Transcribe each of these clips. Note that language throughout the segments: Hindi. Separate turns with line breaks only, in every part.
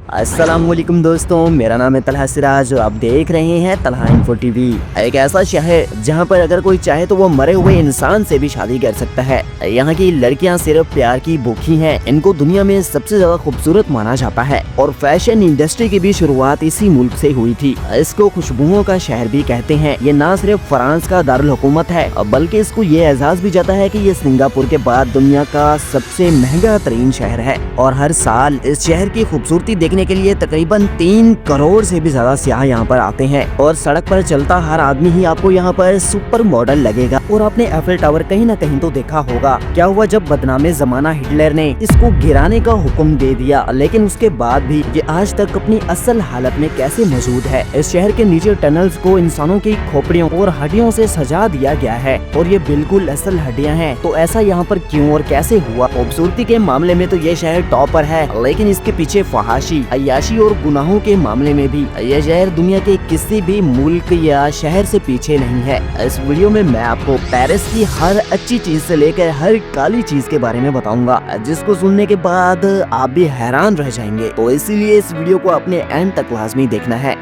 अस्सलामुअलैकुम दोस्तों, मेरा नाम है तलहा सिराज और आप देख रहे हैं तलहा इन्फो टीवी। एक ऐसा शहर जहां पर अगर कोई चाहे तो वो मरे हुए इंसान से भी शादी कर सकता है। यहाँ की लड़कियां सिर्फ प्यार की भूखी हैं। इनको दुनिया में सबसे ज्यादा खूबसूरत माना जाता है और फैशन इंडस्ट्री की भी शुरुआत इसी मुल्क से हुई थी। इसको खुशबुओं का शहर भी कहते हैं। ये न सिर्फ फ्रांस का दारुल हुकूमत है बल्कि इसको ये एजाज भी जाता है कि ये सिंगापुर के बाद दुनिया का सबसे महंगा तरीन शहर है और हर साल इस शहर की खूबसूरती देखने के लिए तकरीबन 3 करोड़ से भी ज्यादा सियाह यहाँ पर आते हैं और सड़क पर चलता हर आदमी ही आपको यहाँ पर सुपर मॉडल लगेगा। और आपने एफिल टावर कहीं ना कहीं तो देखा होगा। क्या हुआ जब बदनामे जमाना हिटलर ने इसको गिराने का हुक्म दे दिया, लेकिन उसके बाद भी ये आज तक अपनी असल हालत में कैसे मौजूद है। इस शहर के नीचे टनल्स को इंसानों की खोपड़ियों और हड्डियों से सजा दिया गया है और ये बिल्कुल असल हड्डियां हैं। तो ऐसा यहाँ पर क्यों और कैसे हुआ? खूबसूरती के मामले में तो ये शहर टॉपर है, लेकिन इसके पीछे फहाशी, अय्याशी और गुनाहों के मामले में भी यह शहर दुनिया के किसी भी मुल्क या शहर से पीछे नहीं है। इस वीडियो में मैं आपको पेरिस की हर अच्छी चीज से लेकर हर काली चीज के बारे में बताऊंगा, जिसको सुनने के बाद आप भी हैरान रह जाएंगे। तो इसीलिए इस वीडियो को अपने एंड तक लाजमी देखना है।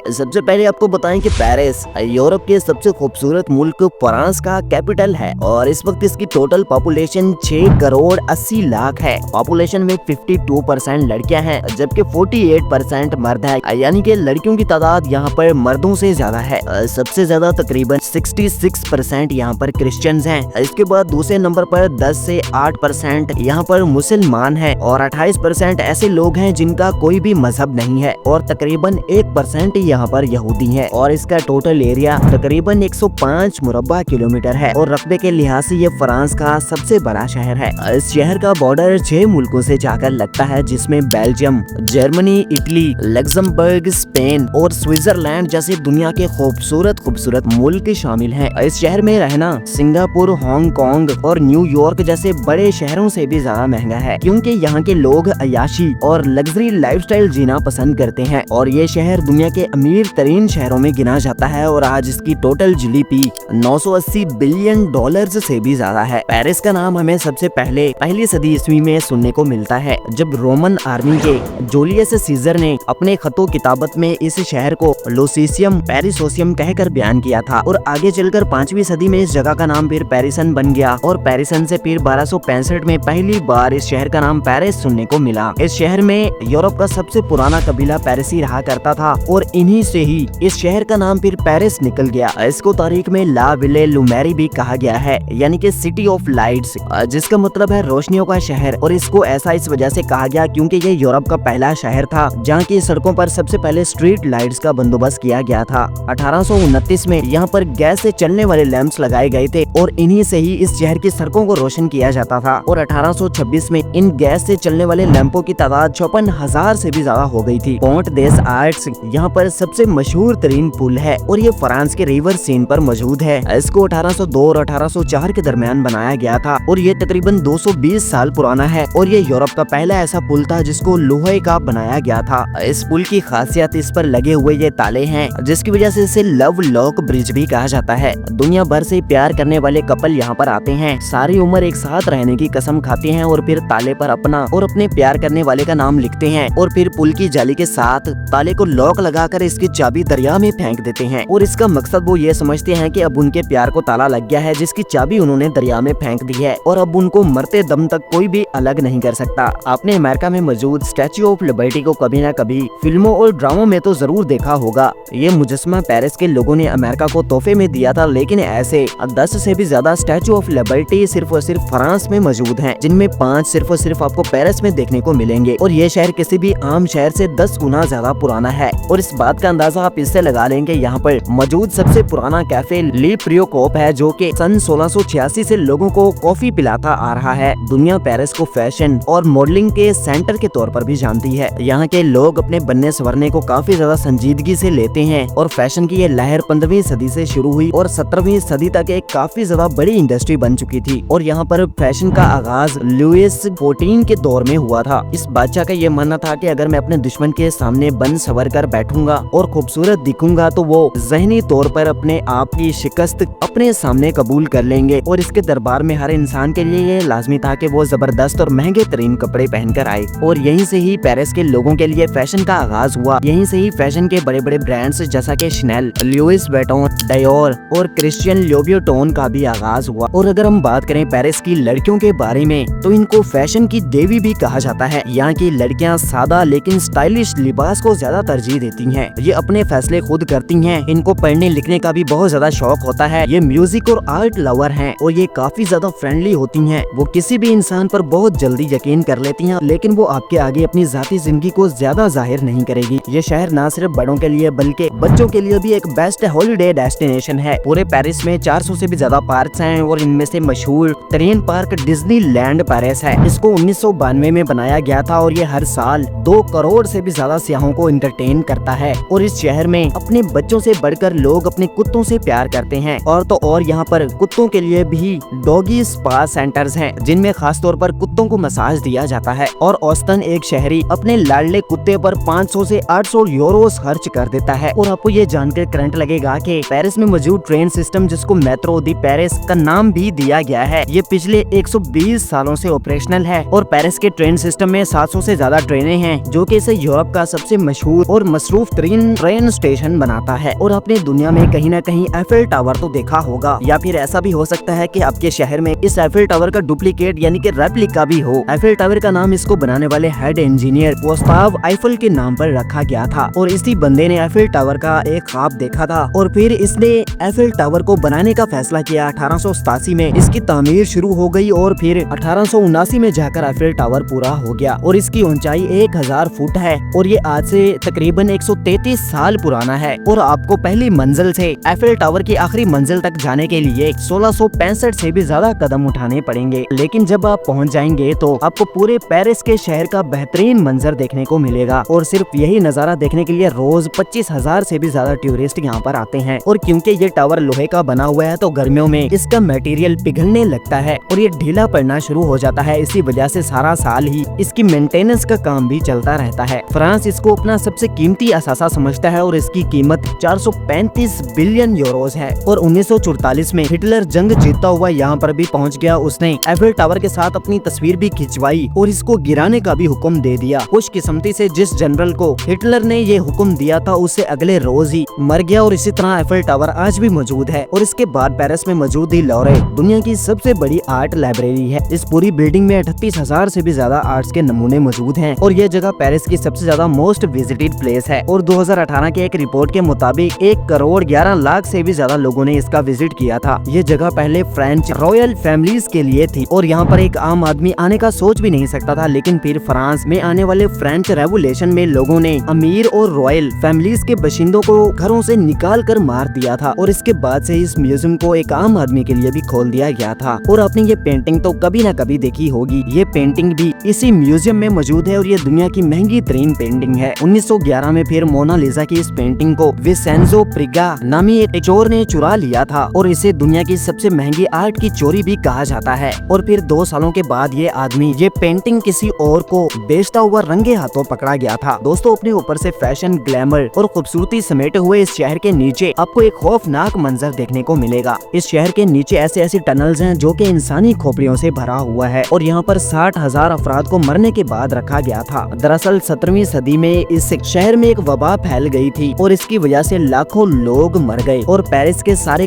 सबसे पहले आपको बताएं कि पेरिस यूरोप के सबसे खूबसूरत मुल्क फ्रांस का कैपिटल है और इस वक्त इसकी टोटल पॉपुलेशन 6 करोड़ 80 लाख है। पॉपुलेशन में 52% लड़कियां हैं जबकि 48% मर्द है, यानी कि लड़कियों की तादाद यहाँ पर मर्दों से ज्यादा है। सबसे ज्यादा तकरीबन 66% यहाँ पर क्रिश्चियंस हैं। इसके बाद दूसरे नंबर पर 10 से 8% यहाँ पर मुसलमान है और 28% ऐसे लोग हैं जिनका कोई भी मजहब नहीं है और तकरीबन 1% यहाँ पर यहूदी हैं और इसका टोटल एरिया तकरीबन 105 मुरब्बा किलोमीटर है और रकबे के लिहाज से ये फ्रांस का सबसे बड़ा शहर है। इस शहर का बॉर्डर 6 मुल्कों से जाकर लगता है, जिसमें Belgium, Germany, Italy, Luxembourg, Spain और स्विट्जरलैंड जैसे दुनिया के खूबसूरत मुल्क शामिल हैं। इस शहर में रहना सिंगापुर, हांगकांग और न्यूयॉर्क जैसे बड़े शहरों से भी ज्यादा महंगा है, क्योंकि यहाँ के लोग अय्याशी और लग्जरी लाइफस्टाइल जीना पसंद करते हैं और ये शहर दुनिया के अमीर तरीन शहरों में गिना जाता है और आज इसकी टोटल जीडीपी 980 बिलियन डॉलर्स से भी ज्यादा है। पेरिस का नाम हमें सबसे पहले पहली सदी ईस्वी में सुनने को मिलता है, जब रोमन आर्मी के जूलियस सीजर ने अपने खतो किताबत में इस शहर को लोसिसियम पेरिसोसियम कहकर बयान किया था और आगे चलकर 5वीं सदी में इस जगह का नाम फिर पेरिसन बन गया और पेरिसन से फिर 1265 में पहली बार इस शहर का नाम पेरिस सुनने को मिला। इस शहर में यूरोप का सबसे पुराना कबीला पेरिसी रहा करता था और इन्हीं से ही इस शहर का नाम फिर पेरिस निकल गया। इसको तारीख में ला विले लुमेरी भी कहा गया है, यानी कि सिटी ऑफ लाइट्स, जिसका मतलब है रोशनियों का शहर। और इसको ऐसा इस वजह से कहा गया क्योंकि ये यूरोप का पहला शहर था जहाँ की सड़कों पर सबसे पहले स्ट्रीट लाइट्स का बंदोबस्त किया गया था। 1829 में यहाँ पर गैस से चलने वाले लैंप्स लगाए गए थे और इन्हीं से ही इस शहर की सड़कों को रोशन किया जाता था और 1826 में इन गैस से चलने वाले लैंपों की तादाद 54,000 से भी ज्यादा हो गई थी। पोंट देस आर्ट्स यहाँ पर सबसे मशहूर तरीन पुल है और ये फ्रांस के रिवर सीन पर मौजूद है। इसको 1802 और 1804 के दरमियान बनाया गया था और ये तकरीबन 220 साल पुराना है और ये यूरोप का पहला ऐसा पुल था जिसको लोहे का बनाया गया था। इस पुल की खासियत इस पर लगे हुए ये ताले हैं, जिसकी वजह से इसे लव लॉक ब्रिज भी कहा जाता है। दुनिया भर से प्यार करने वाले कपल यहाँ पर आते हैं, सारी उम्र एक साथ रहने की कसम खाते हैं और फिर ताले पर अपना और अपने प्यार करने वाले का नाम लिखते हैं और फिर पुल की जाली के साथ ताले को लॉक लगाकर इसकी चाबी दरिया में फेंक देते हैं और इसका मकसद वो ये समझते हैं कि अब उनके प्यार को ताला लग गया है, जिसकी चाबी उन्होंने दरिया में फेंक दी है और अब उनको मरते दम तक कोई भी अलग नहीं कर सकता। आपने अमेरिका में मौजूद स्टैच्यू ऑफ लिबर्टी को कभी न कभी फिल्मों और ड्रामों में तो जरूर देखा होगा। ये मुजस्समा पेरिस के लोगों ने अमेरिका को तोहफे में दिया था, लेकिन ऐसे 10 से भी ज्यादा स्टैच्यू ऑफ लिबर्टी सिर्फ और सिर्फ फ्रांस में मौजूद हैं, जिनमें 5 सिर्फ और सिर्फ आपको पेरिस में देखने को मिलेंगे और ये शहर किसी भी आम शहर से 10 गुना ज्यादा पुराना है। और इस बात का अंदाजा आप इससे लगा लेंगे, यहाँ पर मौजूद सबसे पुराना कैफे ली प्रियोकोप है जो कि सन 1686 से लोगों को कॉफी पिलाता आ रहा है। दुनिया पेरिस को फैशन और मॉडलिंग के सेंटर के तौर पर भी जानती है। यहाँ के लोग अपने बनने संवरने को काफी ज्यादा संजीदगी से लेते हैं और फैशन की ये लहर 15वीं सदी से शुरू हुई और 17वीं सदी तक एक काफी ज्यादा बड़ी इंडस्ट्री बन चुकी थी और यहाँ पर फैशन का आगाज लुइस 14 के दौर में हुआ था। इस बादशाह का ये मानना था कि अगर मैं अपने दुश्मन के सामने बन सवर कर बैठूंगा और खूबसूरत दिखूंगा तो वो ज़हनी तौर पर अपने आप की शिकस्त अपने सामने कबूल कर लेंगे। और इसके दरबार में हर इंसान के लिए ये लाजमी था कि वो जबरदस्त और महंगे तरीन कपड़े पहनकर आए। और यहीं से ही पेरिस के लोगों के लिए फैशन का आगाज हुआ। यहीं से ही फैशन के बड़े बड़े ब्रांड्स जैसा कि शनेल, लुइस वुइटन, डायोर और क्रिश्चियन लोब्यूटन का भी आगाज हुआ। और अगर हम बात करें पेरिस की लड़कियों के बारे में तो इनको फैशन की देवी भी कहा जाता है। यहाँ की लड़कियाँ सादा लेकिन स्टाइलिश लिबास को ज्यादा तरजीह देती हैं। ये अपने फैसले खुद करती हैं। इनको पढ़ने लिखने का भी बहुत ज्यादा शौक होता है। ये म्यूजिक और आर्ट लवर हैं और ये काफी ज्यादा फ्रेंडली होती हैं। वो किसी भी इंसान पर बहुत जल्दी यकीन कर लेती हैं, लेकिन वो आपके आगे अपनी जाती जिंदगी को ज्यादा जाहिर नहीं करेगी। ये शहर न सिर्फ बड़ों के लिए बल्कि बच्चों के लिए भी एक बेस्ट हॉलिडे डेस्टिनेशन है। पूरे पेरिस में 400 से भी ज्यादा पार्क हैं और इनमें से मशहूर तरीन पार्क डिज्नीलैंड पेरिस है। इसको 1992 में बनाया गया था और ये हर साल 2 करोड़ से भी ज्यादा सियाहों को एंटरटेन करता है। और इस शहर में अपने बच्चों से बढ़कर लोग अपने कुत्तों से प्यार करते हैं। और तो और यहाँ पर कुत्तों के लिए भी डॉगी स्पा सेंटर्स हैं, जिनमें खास तौर पर कुत्तों को मसाज दिया जाता है। और औसतन एक शहरी अपने लाडले कुत्ते पर 500 से 800 यूरोस खर्च कर देता है। और आपको ये जानकर करंट लगेगा कि पेरिस में मौजूद ट्रेन सिस्टम, जिसको मेट्रो दी पेरिस का नाम भी दिया गया है, ये पिछले 120 सालों से ऑपरेशनल है। और पेरिस के ट्रेन सिस्टम में 700 से ज्यादा ट्रेनें हैं, जो कि इसे यूरोप का सबसे मशहूर और मसरूफ तरीन ट्रेन स्टेशन बनाता है। और आपने दुनिया में कहीं न कहीं एफिल टावर तो देखा होगा, या फिर ऐसा भी हो सकता है कि आपके शहर में इस एफिल टावर का डुप्लीकेट यानी कि रेप्लिका भी हो। एफिल टावर का नाम इसको बनाने वाले हेड इंजीनियर गुस्ताव आइफल के नाम पर रखा गया था। और इसी बंदे ने एफिल टावर का एक ख्वाब देखा था और फिर इसने एफिल टावर को बनाने का फैसला किया। 1887 में इसकी तामीर शुरू हो गई और फिर 1879 में जाकर एफिल टावर पूरा हो गया। और इसकी ऊंचाई 1000 फुट है और ये आज से तकरीबन 133 साल पुराना है। और आपको पहली मंजिल से एफिल टावर की आखिरी मंजिल तक जाने के लिए 1665 से भी ज्यादा कदम उठाने पड़ेंगे। लेकिन जब आप पहुंच जाएंगे तो आपको पूरे पेरिस के शहर का बेहतरीन मंजर देखने को मिलेगा। और सिर्फ यही नजारा देखने के लिए रोज 25,000 से भी ज्यादा टूरिस्ट यहाँ पर आते हैं। और क्योंकि ये टावर लोहे का बना हुआ है तो गर्मियों में इसका मटेरियल पिघलने लगता है और ये ढीला पड़ना शुरू हो जाता है। इसी वजह से सारा साल ही इसकी मेंटेनेंस का काम भी चलता रहता है। फ्रांस इसको अपना सबसे कीमती असासा समझता है और इसकी कीमत 435 बिलियन यूरोस है। और 1944 में हिटलर जंग जीतता हुआ यहाँ पर भी पहुँच गया। उसने एफिल टावर के साथ अपनी तस्वीर भी खिंचवाई और इसको गिराने का भी हुक्म दे दिया। खुशकिस्मती से जिस जनरल को हिटलर ने ये हुक्म दिया था उससे अगले रोज ही मर गया। और इसी तरह एफिल टावर आज भी मौजूद है। और इसके बाद पेरिस में मौजूद दी लौरे दुनिया की सबसे बड़ी आर्ट लाइब्रेरी है। इस पूरी बिल्डिंग में 38,000 से भी ज्यादा आर्ट्स के नमूने मौजूद हैं। और ये जगह पेरिस की सबसे ज्यादा मोस्ट विजिटेड प्लेस है। और 2018 के एक रिपोर्ट के मुताबिक 1 करोड़ 11 लाख से भी ज्यादा लोगों ने इसका विजिट किया था। ये जगह पहले फ्रेंच रॉयल फैमिलीज के लिए थी और यहाँ पर एक आम आदमी आने का सोच भी नहीं सकता था। लेकिन फिर फ्रांस में आने वाले फ्रेंच रेवोल्यूशन में लोगों ने अमीर और रॉयल फैमिलीज के बशिंदों को घरों से निकाल कर मार दिया था। और इसके बाद से इस म्यूजियम को एक आम आदमी के लिए भी खोल दिया गया था। और आपने ये पेंटिंग तो कभी न कभी देखी होगी। ये पेंटिंग भी इसी म्यूजियम में मौजूद है और ये दुनिया की महंगी तरीन पेंटिंग है। 1911 में फिर मोनालिसा की इस पेंटिंग को विसेंजो प्रिगा नामी एक चोर ने चुरा लिया था और इसे दुनिया की सबसे महंगी आर्ट की चोरी भी कहा जाता है। और फिर 2 सालों के बाद ये आदमी ये पेंटिंग किसी और को बेचता हुआ रंगे हाथों पकड़ा गया था। दोस्तों, अपने ऊपर से फैशन, ग्लैमर और खूबसूरती समेटे हुए इस शहर के नीचे आपको एक खौफनाक मंजर देखने को मिलेगा। इस शहर के नीचे ऐसे टनल्स हैं जो कि इंसानी खोपड़ियों से भरा हुआ है और यहाँ पर 60,000 अफराद को मरने के बाद रखा गया था। दरअसल 17वीं सदी में इस शहर में एक वबा फैल गई थी और इसकी वजह से लाखों लोग मर गए और पेरिस के सारे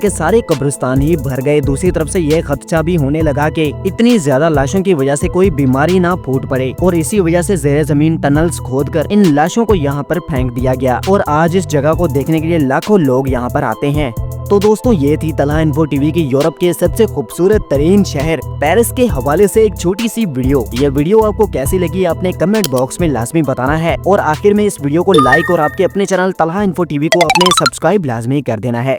कब्रिस्तान ही भर गए। दूसरी तरफ से यह खदशा भी होने लगा कि इतनी ज्यादा लाशों की वजह से कोई बीमारी ना फूट पड़े और इसी वजह से ज़ेरे ज़मीन टनल्स खोदकर इन लाशों को यहाँ पर फेंक दिया गया। और आज इस जगह को देखने के लिए लाखों लोग यहाँ पर आते हैं। तो दोस्तों, ये थी तलहा इन्फो टीवी की यूरोप के सबसे खूबसूरत तरीन शहर पेरिस के हवाले से एक छोटी सी वीडियो। ये वीडियो आपको कैसी लगी आपने कमेंट बॉक्स में लाजमी बताना है और आखिर में इस वीडियो को लाइक और आपके अपने चैनल तलहा इन्फो टीवी को अपने सब्सक्राइब लाजमी कर देना है।